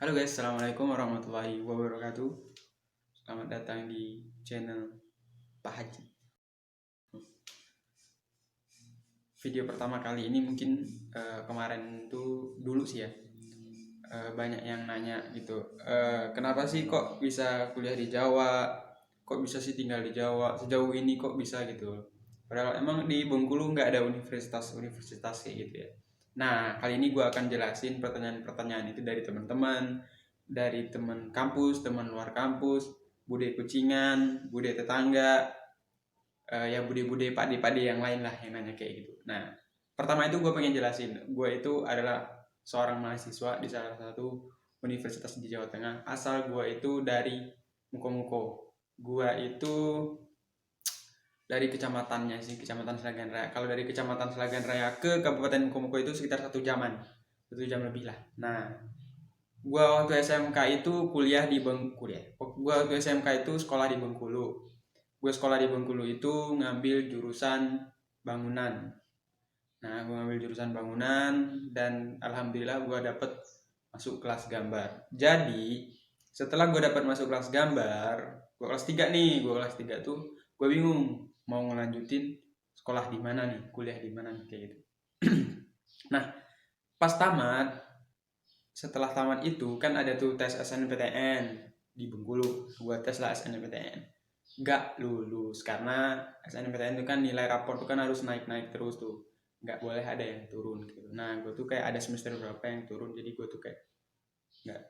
Halo guys, assalamualaikum warahmatullahi wabarakatuh. Selamat datang di channel Pak Haji. Video pertama kali ini mungkin kemarin tuh dulu sih ya, banyak yang nanya gitu. Kenapa sih kok bisa kuliah di Jawa? Kok bisa sih tinggal di Jawa? Sejauh ini kok bisa gitu? Padahal emang di Bengkulu nggak ada universitas kayak gitu ya. Nah, kali ini gue akan jelasin pertanyaan-pertanyaan itu dari teman kampus, teman luar kampus, bude kucingan, bude tetangga, ya bude-bude pade-pade yang lain lah yang nanya kayak gitu. Nah, pertama itu gue pengen jelasin, gue itu adalah seorang mahasiswa di salah satu universitas di Jawa Tengah. Asal gue itu dari Mukomuko. Gue itu dari kecamatannya sih, Kecamatan Selagan Raya. Kalau dari Kecamatan Selagan Raya ke Kabupaten Mukomuko itu sekitar 1 jam lebih lah. Nah, gua waktu SMK itu kuliah di Bengkulu ya. Gua waktu SMK itu sekolah di Bengkulu. Gue sekolah di Bengkulu itu ngambil jurusan bangunan. Nah, gue ngambil jurusan bangunan dan alhamdulillah gue dapet masuk kelas gambar. Jadi, setelah gue dapat masuk kelas gambar, gue kelas 3 nih, gue kelas 3 tuh gue bingung mau ngelanjutin sekolah di mana nih, kuliah di mana nih kayak gitu. Nah, pas setelah tamat itu kan ada tuh tes SNPTN di Bengkulu. Gue tes lah SNPTN, nggak lulus karena SNPTN itu kan nilai rapor tuh kan harus naik-naik terus tuh, nggak boleh ada yang turun gitu. Nah, gue tuh kayak ada semester berapa yang turun, jadi gue tuh kayak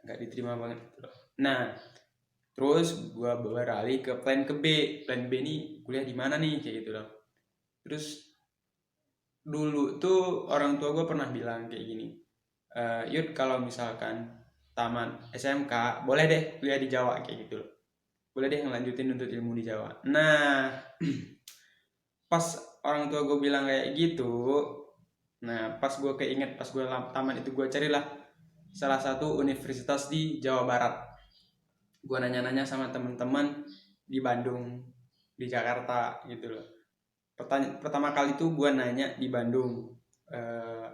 nggak diterima banget gitu loh. Nah, terus gue beralih ke plan ke B. Plan B nih kuliah di mana nih kayak gitu loh. Terus dulu tuh orang tua gue pernah bilang kayak gini, Yud kalau misalkan taman SMK boleh deh kuliah di Jawa kayak gitu loh, boleh deh ngelanjutin untuk ilmu di Jawa. Nah, pas orang tua gue bilang kayak gitu, nah pas gue keinget pas gue taman itu gue carilah salah satu universitas di Jawa Barat. Gue nanya-nanya sama teman-teman di Bandung, di Jakarta gitu loh. Pertama kali tuh gue nanya di Bandung,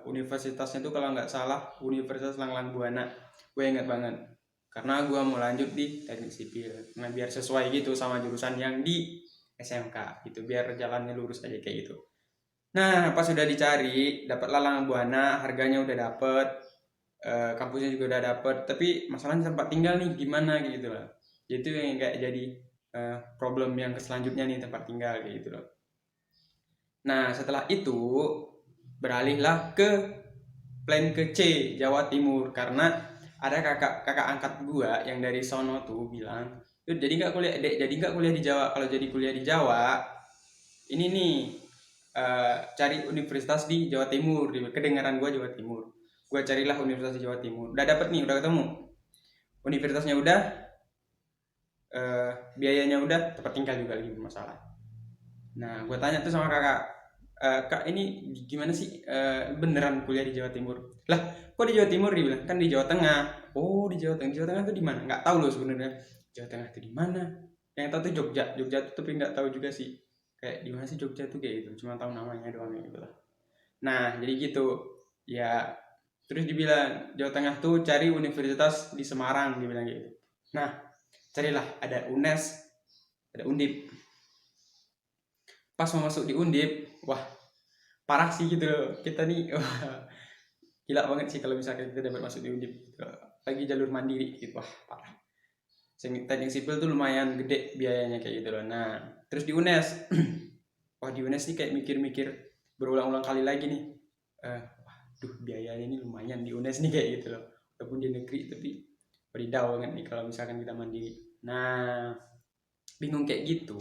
universitasnya tuh kalau nggak salah Universitas Langlang Buana. Gue ingat banget karena gue mau lanjut di teknik sipil, nah biar sesuai gitu sama jurusan yang di SMK gitu, biar jalannya lurus aja kayak gitu. Nah, pas sudah dicari dapatlah Langlang Buana, harganya udah dapet, kampusnya juga udah dapet, tapi masalahnya tempat tinggal nih gimana gitu loh. Itu yang kayak jadi problem yang selanjutnya nih, tempat tinggal kayak gitu loh. Nah, setelah itu beralihlah ke plan ke C, Jawa Timur, karena ada kakak angkat gua yang dari sono tuh bilang, jadi nggak kuliah, dek, jadi nggak kuliah di Jawa. Kalau jadi kuliah di Jawa, ini nih cari universitas di Jawa Timur. Di kedengaran gua Jawa Timur, gua carilah universitas di Jawa Timur. Udah dapet nih, udah ketemu universitasnya, udah biayanya udah, tempat tinggal juga lagi bermasalah. Nah, gue tanya tuh sama kakak, Kak ini gimana sih, beneran kuliah di Jawa Timur? Lah, kok di Jawa Timur? Dia bilang, kan di Jawa Tengah. Oh, di Jawa Tengah. Di Jawa Tengah tuh di mana? Nggak tahu loh sebenarnya. Jawa Tengah itu di mana? Yang tahu tuh Jogja. Jogja tuh tapi nggak tahu juga sih. Kayak di mana sih Jogja tuh kayak gitu. Cuma tahu namanya doang kayak gitu lah. Nah, jadi gitu. Ya, terus dibilang Jawa Tengah tuh cari universitas di Semarang, dibilang gitu. Nah, carilah ada UNES, ada Undip. Pas mau masuk di Undip, wah parah sih gitu loh. Kita nih wah, gila banget sih kalau misalkan kita dapat masuk di Undip gitu. Lagi jalur mandiri gitu, wah parah. Teknik sipil tuh lumayan gede biayanya kayak gitu loh. Nah, terus di UNES, wah di UNES nih kayak mikir-mikir berulang-ulang kali lagi nih, waduh biayanya ini lumayan di UNES nih kayak gitu loh. Walaupun di negeri tapi beridaw banget nih kalau misalkan kita mandiri. Nah, bingung kayak gitu.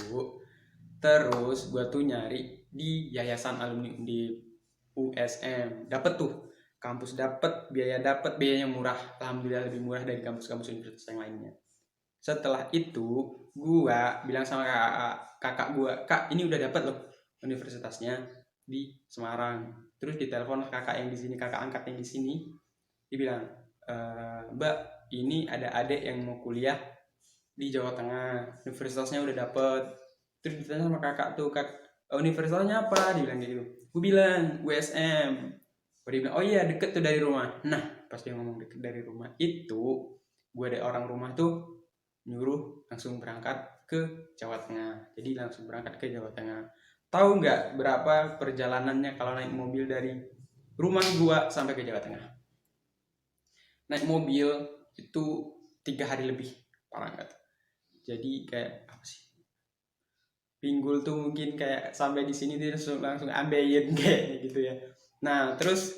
Terus gue tuh nyari di Yayasan Alumni di USM, dapet tuh kampus, dapet biaya, dapet biayanya murah, alhamdulillah lebih murah dari kampus-kampus universitas yang lainnya. Setelah itu gue bilang sama kakak gue, Kak ini udah dapet loh universitasnya di Semarang. Terus ditelepon kakak yang di sini, kakak angkat yang di sini, dia bilang, Mbak ini ada adik yang mau kuliah di Jawa Tengah, universitasnya udah dapet. Terus ditanya sama kakak tuh, Kak universitasnya apa? Dia bilang gitu. Gue bilang USM. Dia bilang, oh iya deket tuh dari rumah. Nah, pas dia ngomong deket dari rumah itu, gue dari orang rumah tuh nyuruh langsung berangkat ke Jawa Tengah. Jadi langsung berangkat ke Jawa Tengah. Tahu nggak berapa perjalanannya kalau naik mobil dari rumah gue sampai ke Jawa Tengah? Naik mobil itu 3 hari lebih, parah nggak? Jadi kayak apa sih? Pinggul tuh mungkin kayak sampai di sini dia langsung ambeien kayak gitu ya. Nah terus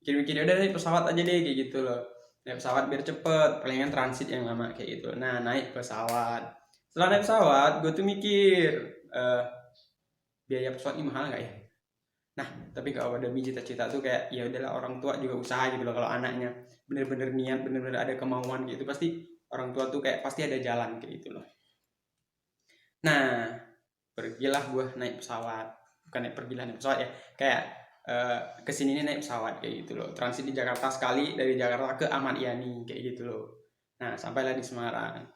mikir-mikir udah naik pesawat aja deh kayak gitu loh. Naik pesawat biar cepet, palingan transit yang lama kayak gitu. Nah naik pesawat. Setelah naik pesawat, gue tuh mikir eh, biaya pesawat ini mahal nggak ya? Nah tapi kalau demi cita-cita tuh kayak ya udahlah, orang tua juga usaha gitu loh. Kalau anaknya bener-bener niat, bener-bener ada kemauan gitu, pasti orang tua tuh kayak pasti ada jalan kayak gitu loh. Nah pergilah gue naik pesawat, bukan naik pesawat ya, kayak kesini ini naik pesawat kayak gitu loh, transit di Jakarta sekali, dari Jakarta ke Ahmad Yani kayak gitu loh. Nah sampailah di Semarang.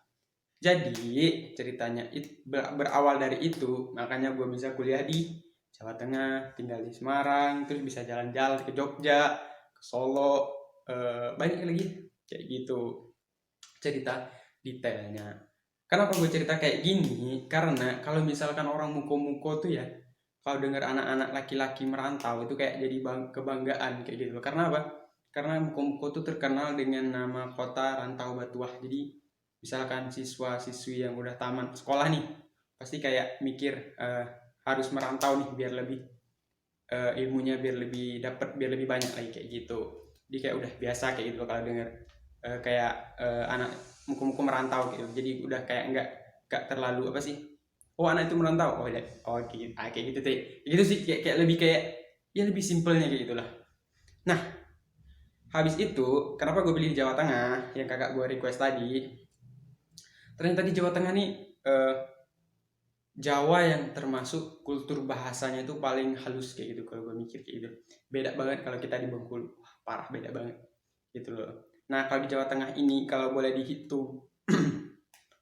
Jadi ceritanya berawal dari itu, makanya gue bisa kuliah di Jawa Tengah, tinggal di Semarang, terus bisa jalan-jalan ke Jogja, ke Solo, banyak lagi kayak gitu cerita detailnya. Kenapa gue cerita kayak gini? Karena kalau misalkan orang muko-muko tuh ya, kalau dengar anak-anak laki-laki merantau itu kayak jadi kebanggaan kayak gitu. Karena apa? Karena muko-muko tuh terkenal dengan nama kota rantau batuah. Jadi misalkan siswa-siswi yang udah tamat sekolah nih, pasti kayak mikir harus merantau nih biar lebih ilmunya biar lebih dapat, biar lebih banyak lagi kayak gitu. Jadi kayak udah biasa kayak gitu kalau denger kayak anak muku-muku merantau gitu. Jadi udah kayak nggak terlalu apa sih, oh anak itu merantau, oh ya, oh kayak gitu tuh gitu sih, kayak lebih kayak ya lebih simpelnya kayak gitulah. Nah habis itu kenapa gue pilih Jawa Tengah yang kakak gue request tadi, ternyata di Jawa Tengah nih Jawa yang termasuk kultur bahasanya itu paling halus kayak gitu. Kalau gue mikir kayak gitu beda banget kalau kita di Bengkulu. Wah, parah beda banget gitu loh. Nah kalau di Jawa Tengah ini kalau boleh dihitung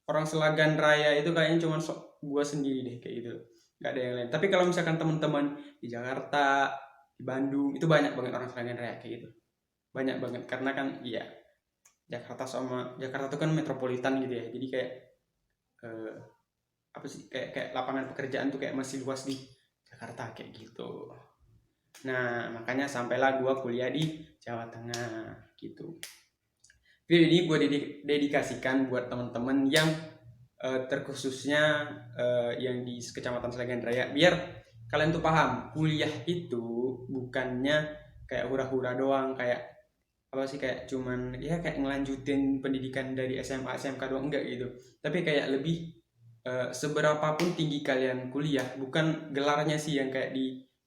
orang Selagan Raya itu kayaknya cuma gue sendiri deh kayak gitu, nggak ada yang lain. Tapi kalau misalkan teman-teman di Jakarta, di Bandung, itu banyak banget orang Selagan Raya kayak gitu, banyak banget. Karena kan iya, Jakarta itu kan metropolitan gitu ya, jadi kayak eh, apa sih, kayak lapangan pekerjaan tuh kayak masih luas di Jakarta kayak gitu. Nah makanya sampailah gue kuliah di Jawa Tengah gitu. Video ini gue dedikasikan buat teman-teman yang terkhususnya yang di Kecamatan Selagan Raya, biar kalian tuh paham kuliah itu bukannya kayak hura-hura doang, kayak apa sih, kayak cuman ya kayak ngelanjutin pendidikan dari SMA SMK doang, enggak gitu. Tapi kayak lebih seberapapun tinggi kalian kuliah, bukan gelarnya sih yang kayak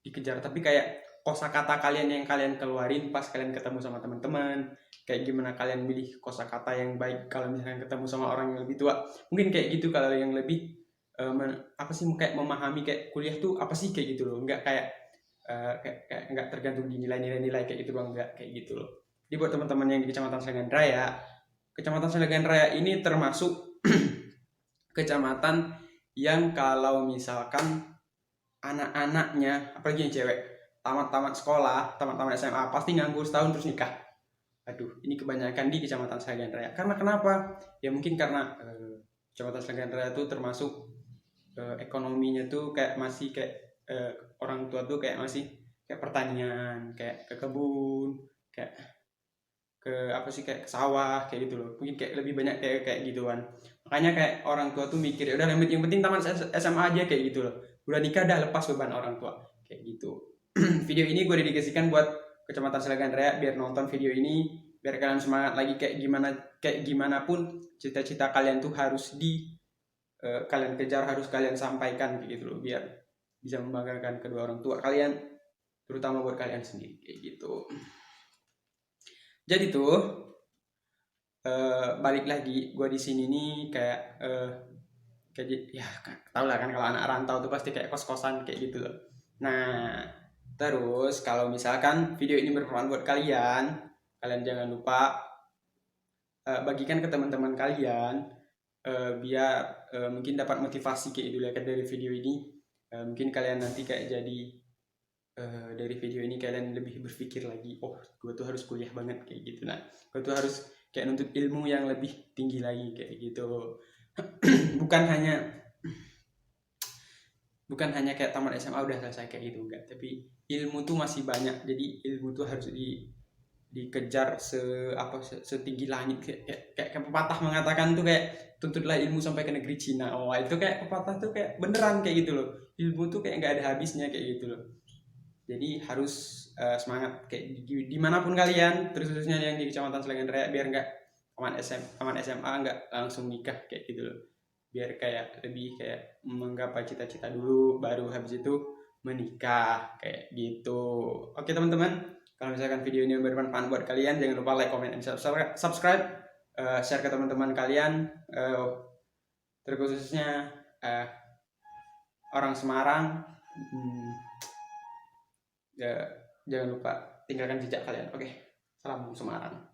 dikejar, tapi kayak kosakata kalian yang kalian keluarin pas kalian ketemu sama teman-teman, kayak gimana kalian milih kosakata yang baik kalau misalkan ketemu sama orang yang lebih tua. Mungkin kayak gitu kalau yang lebih apa sih, kayak memahami kayak kuliah tuh apa sih kayak gitu loh, enggak kayak kayak nggak tergantung di nilai-nilai kayak gitu bang, enggak kayak gitu loh. Jadi buat teman-teman yang di Kecamatan Selagan Raya ini termasuk kecamatan yang kalau misalkan anak-anaknya, apalagi yang cewek, tamat-tamat sekolah, tamat-tamat SMA, pasti nganggur setahun terus nikah. Aduh, ini kebanyakan di Kecamatan Selagan Raya. Karena kenapa? Ya mungkin karena Kecamatan Selagan Raya itu termasuk ekonominya tuh kayak masih kayak orang tua tuh kayak masih kayak pertanian, kayak ke kebun, kayak ke apa sih, kayak ke sawah kayak gitu loh. Mungkin kayak lebih banyak kayak kayak gituan. Makanya kayak orang tua tuh mikir ya udah yang penting tamat SMA aja kayak gitu loh. Udah nikah dah, lepas beban orang tua kayak gitu. Video ini gue dedikasikan buat Kecamatan Selagan Raya, biar nonton video ini biar kalian semangat lagi, kayak gimana pun cita-cita kalian tuh harus kalian kejar, harus kalian sampaikan kayak gitu loh, biar bisa membanggakan kedua orang tua kalian, terutama buat kalian sendiri kayak gitu. Jadi tuh balik lagi, gue di sini nih kayak ya tau lah kan kalau anak rantau tuh pasti kayak kos-kosan kayak gitu loh. Nah terus kalau misalkan video ini bermanfaat buat kalian, kalian jangan lupa bagikan ke teman-teman kalian, biar mungkin dapat motivasi kayak gitu ya dari video ini. Mungkin kalian nanti kayak jadi dari video ini kalian lebih berpikir lagi, oh gue tuh harus kuliah banget kayak gitu. Nah gue tuh harus kayak nuntut ilmu yang lebih tinggi lagi kayak gitu. bukan hanya kayak tamat SMA udah selesai kayak gitu, enggak, tapi ilmu tuh masih banyak. Jadi ilmu tuh harus dikejar setinggi langit, kayak pepatah mengatakan tuh kayak tuntutlah ilmu sampai ke negeri Cina. Oh, itu kayak pepatah tuh kayak beneran kayak gitu loh. Ilmu tuh kayak nggak ada habisnya kayak gitu loh. Jadi harus semangat kayak dimanapun kalian, terus khususnya yang di Kecamatan Slengan Raya, biar nggak tamat SMA nggak langsung nikah kayak gitu loh. Biar kayak lebih kayak menggapai cita-cita dulu, baru habis itu menikah kayak gitu. Oke teman-teman, kalau misalkan video ini bermanfaat buat kalian, jangan lupa like, comment, dan subscribe, share ke teman-teman kalian, terkhususnya orang Semarang. Jangan lupa tinggalkan jejak kalian. Oke, salam Semarang.